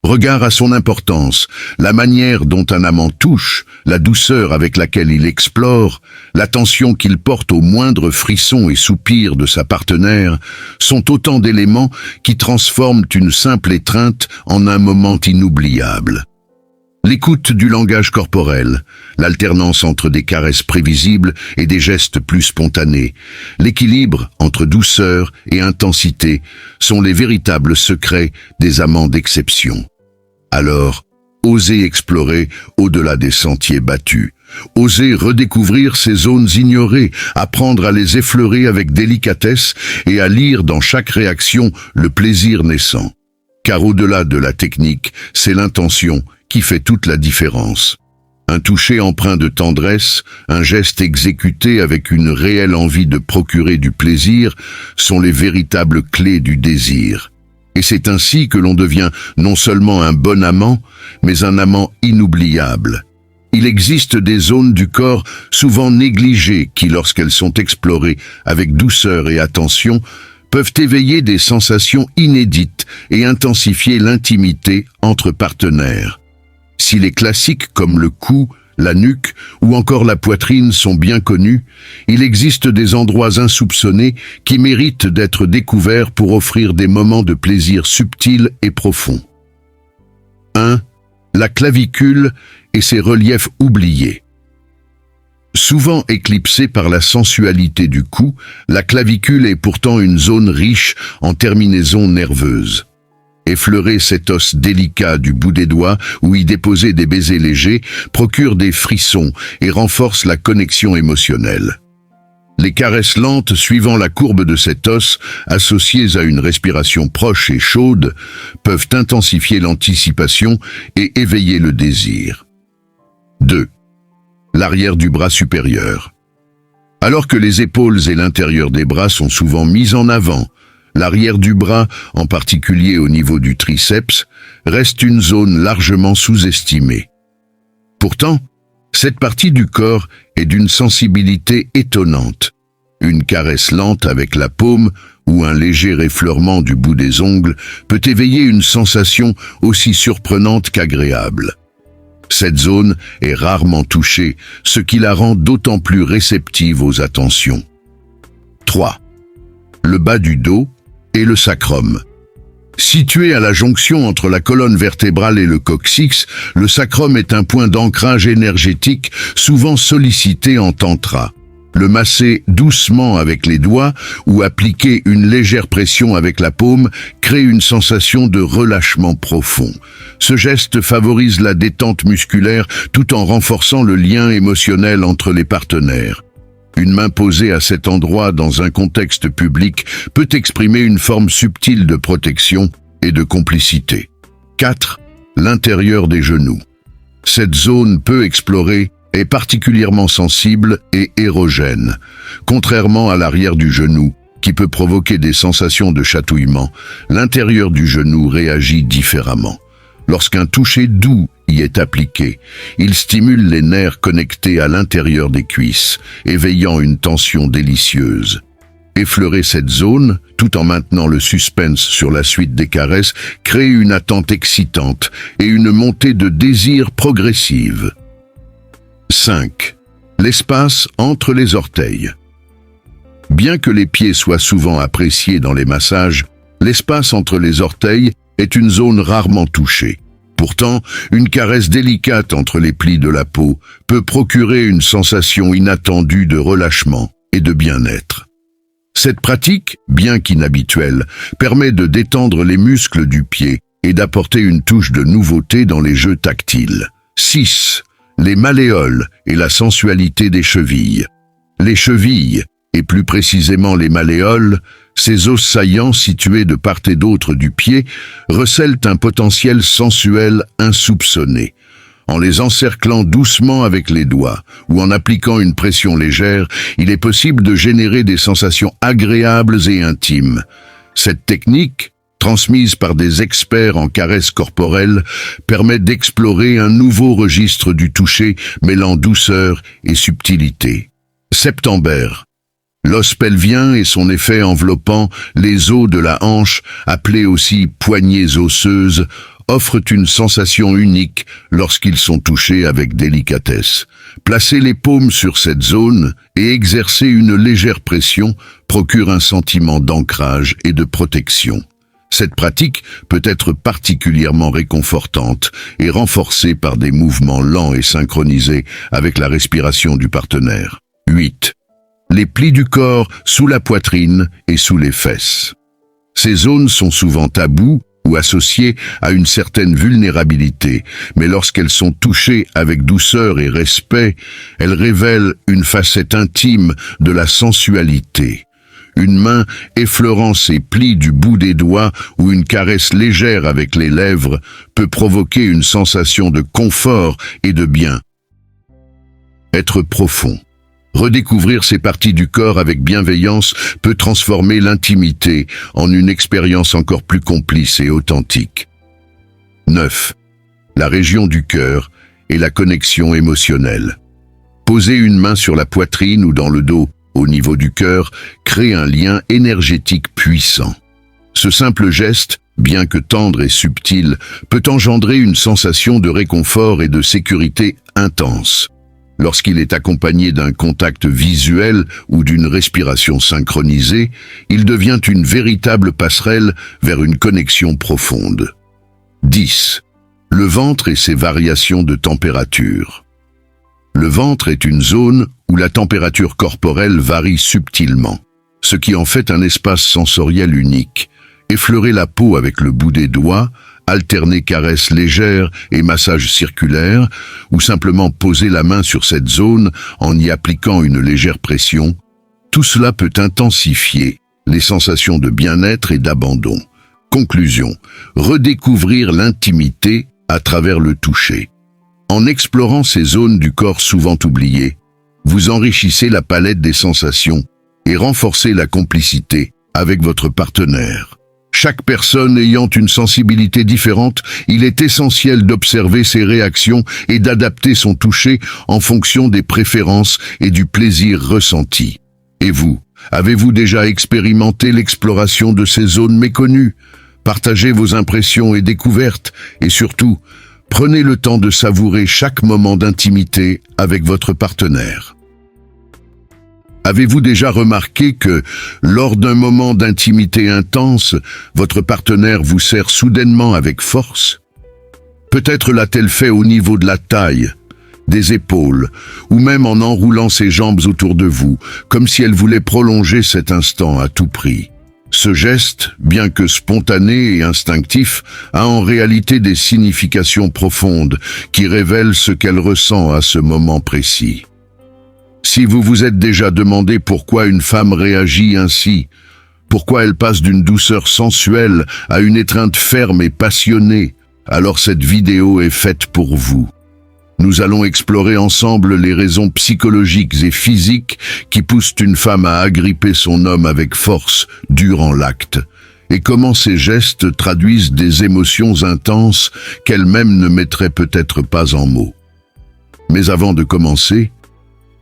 Regard à son importance, la manière dont un amant touche, la douceur avec laquelle il explore, l'attention qu'il porte aux moindres frissons et soupirs de sa partenaire, sont autant d'éléments qui transforment une simple étreinte en un moment inoubliable. L'écoute du langage corporel, l'alternance entre des caresses prévisibles et des gestes plus spontanés, l'équilibre entre douceur et intensité sont les véritables secrets des amants d'exception. Alors, osez explorer au-delà des sentiers battus, osez redécouvrir ces zones ignorées, apprendre à les effleurer avec délicatesse et à lire dans chaque réaction le plaisir naissant. Car au-delà de la technique, c'est l'intention qui fait toute la différence. Un toucher empreint de tendresse, un geste exécuté avec une réelle envie de procurer du plaisir sont les véritables clés du désir. Et c'est ainsi que l'on devient non seulement un bon amant, mais un amant inoubliable. Il existe des zones du corps souvent négligées qui, lorsqu'elles sont explorées avec douceur et attention, peuvent éveiller des sensations inédites et intensifier l'intimité entre partenaires. Si les classiques comme le cou, la nuque ou encore la poitrine sont bien connus, il existe des endroits insoupçonnés qui méritent d'être découverts pour offrir des moments de plaisir subtils et profonds. 1. La clavicule et ses reliefs oubliés. Souvent éclipsée par la sensualité du cou, la clavicule est pourtant une zone riche en terminaisons nerveuses. Effleurer cet os délicat du bout des doigts ou y déposer des baisers légers procure des frissons et renforce la connexion émotionnelle. Les caresses lentes suivant la courbe de cet os, associées à une respiration proche et chaude, peuvent intensifier l'anticipation et éveiller le désir. 2. L'arrière du bras supérieur. Alors que les épaules et l'intérieur des bras sont souvent mis en avant, l'arrière du bras, en particulier au niveau du triceps, reste une zone largement sous-estimée. Pourtant, cette partie du corps est d'une sensibilité étonnante. Une caresse lente avec la paume ou un léger effleurement du bout des ongles peut éveiller une sensation aussi surprenante qu'agréable. Cette zone est rarement touchée, ce qui la rend d'autant plus réceptive aux attentions. 3. Le bas du dos et le sacrum. Situé à la jonction entre la colonne vertébrale et le coccyx, le sacrum est un point d'ancrage énergétique souvent sollicité en tantra. Le masser doucement avec les doigts ou appliquer une légère pression avec la paume crée une sensation de relâchement profond. Ce geste favorise la détente musculaire tout en renforçant le lien émotionnel entre les partenaires. Une main posée à cet endroit dans un contexte public peut exprimer une forme subtile de protection et de complicité. 4. L'intérieur des genoux. Cette zone peu explorée est particulièrement sensible et érogène. Contrairement à l'arrière du genou, qui peut provoquer des sensations de chatouillement, l'intérieur du genou réagit différemment. Lorsqu'un toucher doux y est appliqué, il stimule les nerfs connectés à l'intérieur des cuisses, éveillant une tension délicieuse. Effleurer cette zone, tout en maintenant le suspense sur la suite des caresses, crée une attente excitante et une montée de désir progressive. 5. L'espace entre les orteils. Bien que les pieds soient souvent appréciés dans les massages, l'espace entre les orteils est une zone rarement touchée. Pourtant, une caresse délicate entre les plis de la peau peut procurer une sensation inattendue de relâchement et de bien-être. Cette pratique, bien qu'inhabituelle, permet de détendre les muscles du pied et d'apporter une touche de nouveauté dans les jeux tactiles. 6. Les malléoles et la sensualité des chevilles. Les chevilles, et plus précisément les malléoles, ces os saillants situés de part et d'autre du pied, recèlent un potentiel sensuel insoupçonné. En les encerclant doucement avec les doigts ou en appliquant une pression légère, il est possible de générer des sensations agréables et intimes. Cette technique, transmise par des experts en caresses corporelles, permet d'explorer un nouveau registre du toucher mêlant douceur et subtilité. September. L'os pelvien et son effet enveloppant les os de la hanche, appelés aussi poignées osseuses, offrent une sensation unique lorsqu'ils sont touchés avec délicatesse. Placer les paumes sur cette zone et exercer une légère pression procure un sentiment d'ancrage et de protection. Cette pratique peut être particulièrement réconfortante et renforcée par des mouvements lents et synchronisés avec la respiration du partenaire. 8. Les plis du corps sous la poitrine et sous les fesses. Ces zones sont souvent taboues ou associées à une certaine vulnérabilité, mais lorsqu'elles sont touchées avec douceur et respect, elles révèlent une facette intime de la sensualité. Une main effleurant ces plis du bout des doigts ou une caresse légère avec les lèvres peut provoquer une sensation de confort et de bien. Être profond. Redécouvrir ces parties du corps avec bienveillance peut transformer l'intimité en une expérience encore plus complice et authentique. 9. La région du cœur et la connexion émotionnelle. Poser une main sur la poitrine ou dans le dos, au niveau du cœur, crée un lien énergétique puissant. Ce simple geste, bien que tendre et subtil, peut engendrer une sensation de réconfort et de sécurité intense. Lorsqu'il est accompagné d'un contact visuel ou d'une respiration synchronisée, il devient une véritable passerelle vers une connexion profonde. 10. Le ventre et ses variations de température. Le ventre est une zone où la température corporelle varie subtilement, ce qui en fait un espace sensoriel unique. Effleurer la peau avec le bout des doigts, alterner caresses légères et massages circulaires, ou simplement poser la main sur cette zone en y appliquant une légère pression, tout cela peut intensifier les sensations de bien-être et d'abandon. Conclusion, redécouvrir l'intimité à travers le toucher. En explorant ces zones du corps souvent oubliées, vous enrichissez la palette des sensations et renforcez la complicité avec votre partenaire. Chaque personne ayant une sensibilité différente, il est essentiel d'observer ses réactions et d'adapter son toucher en fonction des préférences et du plaisir ressenti. Et vous, avez-vous déjà expérimenté l'exploration de ces zones méconnues? Partagez vos impressions et découvertes, et surtout, prenez le temps de savourer chaque moment d'intimité avec votre partenaire. Avez-vous déjà remarqué que, lors d'un moment d'intimité intense, votre partenaire vous serre soudainement avec force? Peut-être l'a-t-elle fait au niveau de la taille, des épaules, ou même en enroulant ses jambes autour de vous, comme si elle voulait prolonger cet instant à tout prix. Ce geste, bien que spontané et instinctif, a en réalité des significations profondes qui révèlent ce qu'elle ressent à ce moment précis. Si vous vous êtes déjà demandé pourquoi une femme réagit ainsi, pourquoi elle passe d'une douceur sensuelle à une étreinte ferme et passionnée, alors cette vidéo est faite pour vous. Nous allons explorer ensemble les raisons psychologiques et physiques qui poussent une femme à agripper son homme avec force durant l'acte, et comment ces gestes traduisent des émotions intenses qu'elle-même ne mettrait peut-être pas en mots. Mais avant de commencer,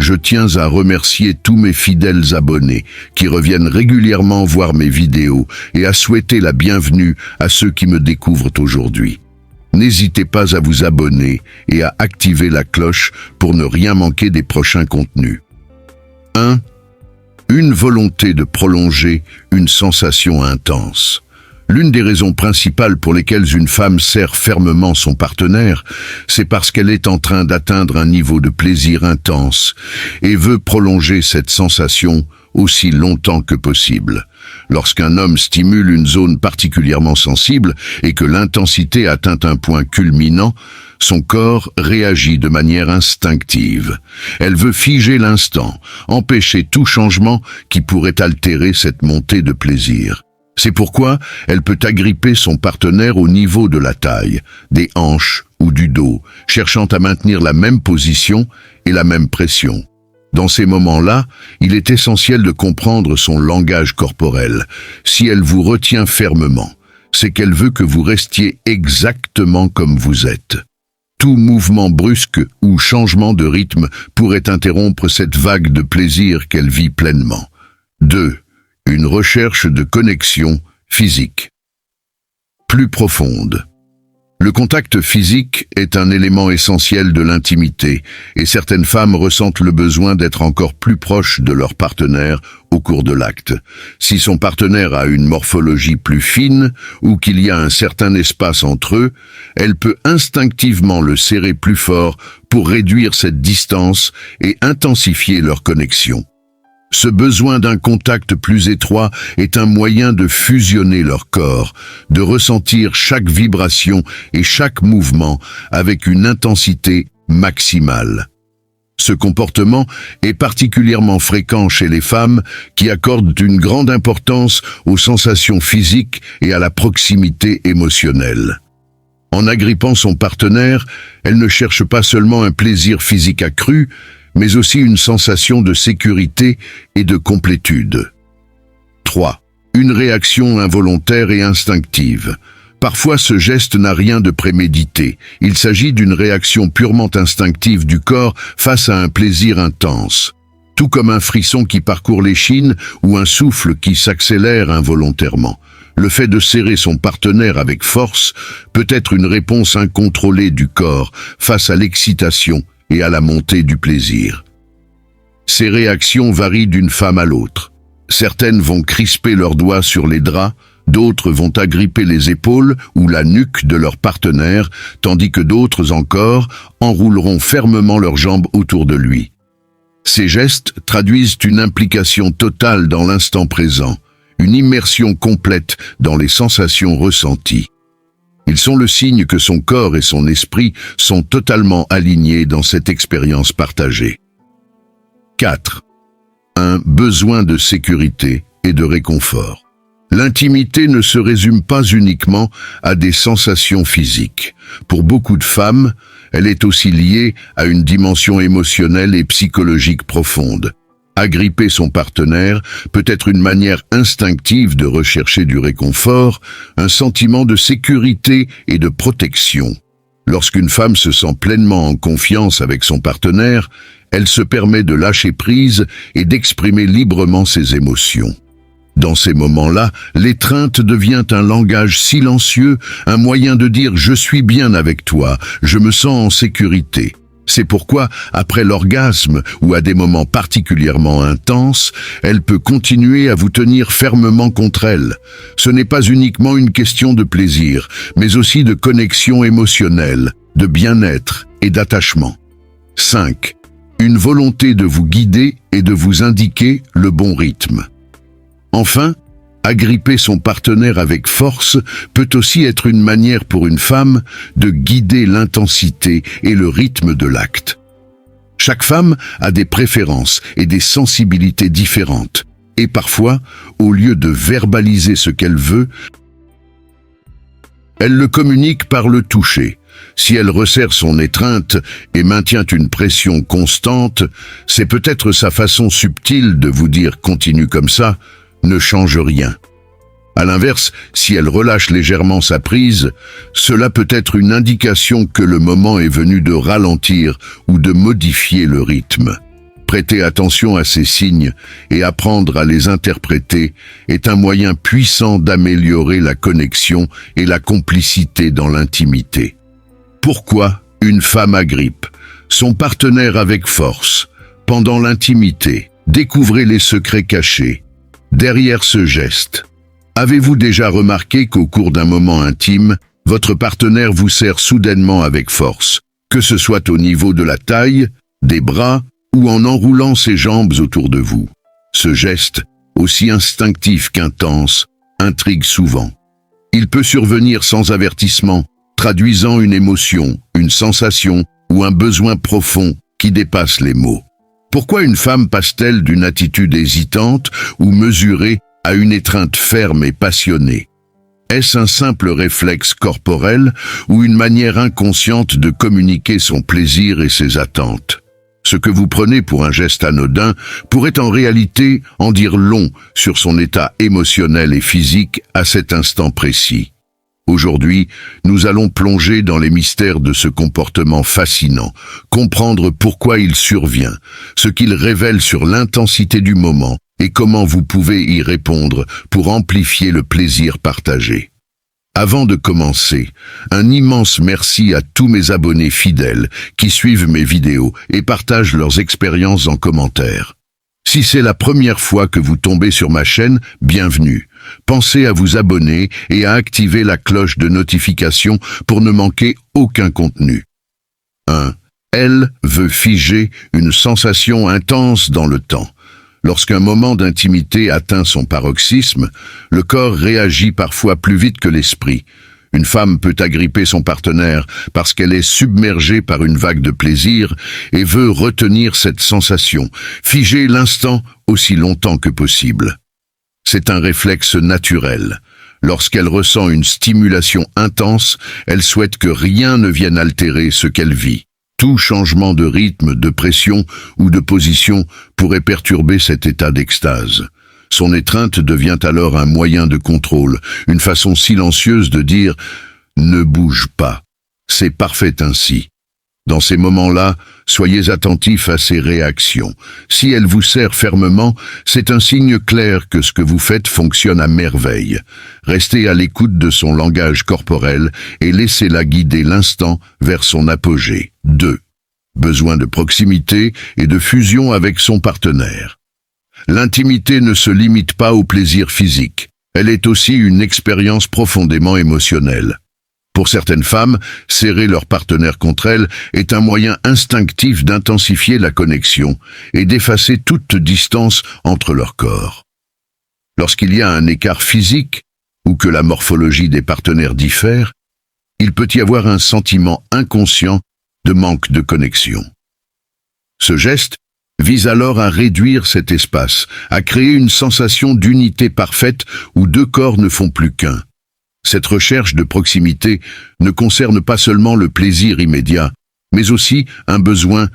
je tiens à remercier tous mes fidèles abonnés qui reviennent régulièrement voir mes vidéos et à souhaiter la bienvenue à ceux qui me découvrent aujourd'hui. N'hésitez pas à vous abonner et à activer la cloche pour ne rien manquer des prochains contenus. 1. Une volonté de prolonger une sensation intense. L'une des raisons principales pour lesquelles une femme serre fermement son partenaire, c'est parce qu'elle est en train d'atteindre un niveau de plaisir intense et veut prolonger cette sensation aussi longtemps que possible. Lorsqu'un homme stimule une zone particulièrement sensible et que l'intensité atteint un point culminant, son corps réagit de manière instinctive. Elle veut figer l'instant, empêcher tout changement qui pourrait altérer cette montée de plaisir. C'est pourquoi elle peut agripper son partenaire au niveau de la taille, des hanches ou du dos, cherchant à maintenir la même position et la même pression. Dans ces moments-là, il est essentiel de comprendre son langage corporel. Si elle vous retient fermement, c'est qu'elle veut que vous restiez exactement comme vous êtes. Tout mouvement brusque ou changement de rythme pourrait interrompre cette vague de plaisir qu'elle vit pleinement. 2. Une recherche de connexion physique. Plus profonde. Le contact physique est un élément essentiel de l'intimité, et certaines femmes ressentent le besoin d'être encore plus proches de leur partenaire au cours de l'acte. Si son partenaire a une morphologie plus fine ou qu'il y a un certain espace entre eux, elle peut instinctivement le serrer plus fort pour réduire cette distance et intensifier leur connexion. Ce besoin d'un contact plus étroit est un moyen de fusionner leur corps, de ressentir chaque vibration et chaque mouvement avec une intensité maximale. Ce comportement est particulièrement fréquent chez les femmes qui accordent une grande importance aux sensations physiques et à la proximité émotionnelle. En agrippant son partenaire, elle ne cherche pas seulement un plaisir physique accru, mais aussi une sensation de sécurité et de complétude. 3. Une réaction involontaire et instinctive. Parfois, ce geste n'a rien de prémédité. Il s'agit d'une réaction purement instinctive du corps face à un plaisir intense. Tout comme un frisson qui parcourt l'échine ou un souffle qui s'accélère involontairement. Le fait de serrer son partenaire avec force peut être une réponse incontrôlée du corps face à l'excitation et à la montée du plaisir. Ces réactions varient d'une femme à l'autre. Certaines vont crisper leurs doigts sur les draps, d'autres vont agripper les épaules ou la nuque de leur partenaire, tandis que d'autres encore enrouleront fermement leurs jambes autour de lui. Ces gestes traduisent une implication totale dans l'instant présent, une immersion complète dans les sensations ressenties. Ils sont le signe que son corps et son esprit sont totalement alignés dans cette expérience partagée. 4. Un besoin de sécurité et de réconfort. L'intimité ne se résume pas uniquement à des sensations physiques. Pour beaucoup de femmes, elle est aussi liée à une dimension émotionnelle et psychologique profonde. Agripper son partenaire peut être une manière instinctive de rechercher du réconfort, un sentiment de sécurité et de protection. Lorsqu'une femme se sent pleinement en confiance avec son partenaire, elle se permet de lâcher prise et d'exprimer librement ses émotions. Dans ces moments-là, l'étreinte devient un langage silencieux, un moyen de dire « je suis bien avec toi, je me sens en sécurité ». C'est pourquoi, après l'orgasme ou à des moments particulièrement intenses, elle peut continuer à vous tenir fermement contre elle. Ce n'est pas uniquement une question de plaisir, mais aussi de connexion émotionnelle, de bien-être et d'attachement. 5. Une volonté de vous guider et de vous indiquer le bon rythme. Enfin, agripper son partenaire avec force peut aussi être une manière pour une femme de guider l'intensité et le rythme de l'acte. Chaque femme a des préférences et des sensibilités différentes. Et parfois, au lieu de verbaliser ce qu'elle veut, elle le communique par le toucher. Si elle resserre son étreinte et maintient une pression constante, c'est peut-être sa façon subtile de vous dire « continue comme ça », ne change rien. À l'inverse, si elle relâche légèrement sa prise, cela peut être une indication que le moment est venu de ralentir ou de modifier le rythme. Prêter attention à ces signes et apprendre à les interpréter est un moyen puissant d'améliorer la connexion et la complicité dans l'intimité. Pourquoi une femme agrippe son partenaire avec force pendant l'intimité? Découvrez les secrets cachés derrière ce geste. Avez-vous déjà remarqué qu'au cours d'un moment intime, votre partenaire vous serre soudainement avec force, que ce soit au niveau de la taille, des bras ou en enroulant ses jambes autour de vous? Ce geste, aussi instinctif qu'intense, intrigue souvent. Il peut survenir sans avertissement, traduisant une émotion, une sensation ou un besoin profond qui dépasse les mots. Pourquoi une femme passe-t-elle d'une attitude hésitante ou mesurée à une étreinte ferme et passionnée? Est-ce un simple réflexe corporel ou une manière inconsciente de communiquer son plaisir et ses attentes? Ce que vous prenez pour un geste anodin pourrait en réalité en dire long sur son état émotionnel et physique à cet instant précis. Aujourd'hui, nous allons plonger dans les mystères de ce comportement fascinant, comprendre pourquoi il survient, ce qu'il révèle sur l'intensité du moment et comment vous pouvez y répondre pour amplifier le plaisir partagé. Avant de commencer, un immense merci à tous mes abonnés fidèles qui suivent mes vidéos et partagent leurs expériences en commentaire. Si c'est la première fois que vous tombez sur ma chaîne, bienvenue. Pensez à vous abonner et à activer la cloche de notification pour ne manquer aucun contenu. 1. Elle veut figer une sensation intense dans le temps. Lorsqu'un moment d'intimité atteint son paroxysme, le corps réagit parfois plus vite que l'esprit. Une femme peut agripper son partenaire parce qu'elle est submergée par une vague de plaisir et veut retenir cette sensation, figer l'instant aussi longtemps que possible. C'est un réflexe naturel. Lorsqu'elle ressent une stimulation intense, elle souhaite que rien ne vienne altérer ce qu'elle vit. Tout changement de rythme, de pression ou de position pourrait perturber cet état d'extase. Son étreinte devient alors un moyen de contrôle, une façon silencieuse de dire « ne bouge pas ». C'est parfait ainsi. Dans ces moments-là, soyez attentifs à ses réactions. Si elle vous serre fermement, c'est un signe clair que ce que vous faites fonctionne à merveille. Restez à l'écoute de son langage corporel et laissez-la guider l'instant vers son apogée. 2. Besoin de proximité et de fusion avec son partenaire. L'intimité ne se limite pas au plaisir physique. Elle est aussi une expérience profondément émotionnelle. Pour certaines femmes, serrer leur partenaire contre elles est un moyen instinctif d'intensifier la connexion et d'effacer toute distance entre leurs corps. Lorsqu'il y a un écart physique ou que la morphologie des partenaires diffère, il peut y avoir un sentiment inconscient de manque de connexion. Ce geste vise alors à réduire cet espace, à créer une sensation d'unité parfaite où deux corps ne font plus qu'un. Cette recherche de proximité ne concerne pas seulement le plaisir immédiat, mais aussi un besoin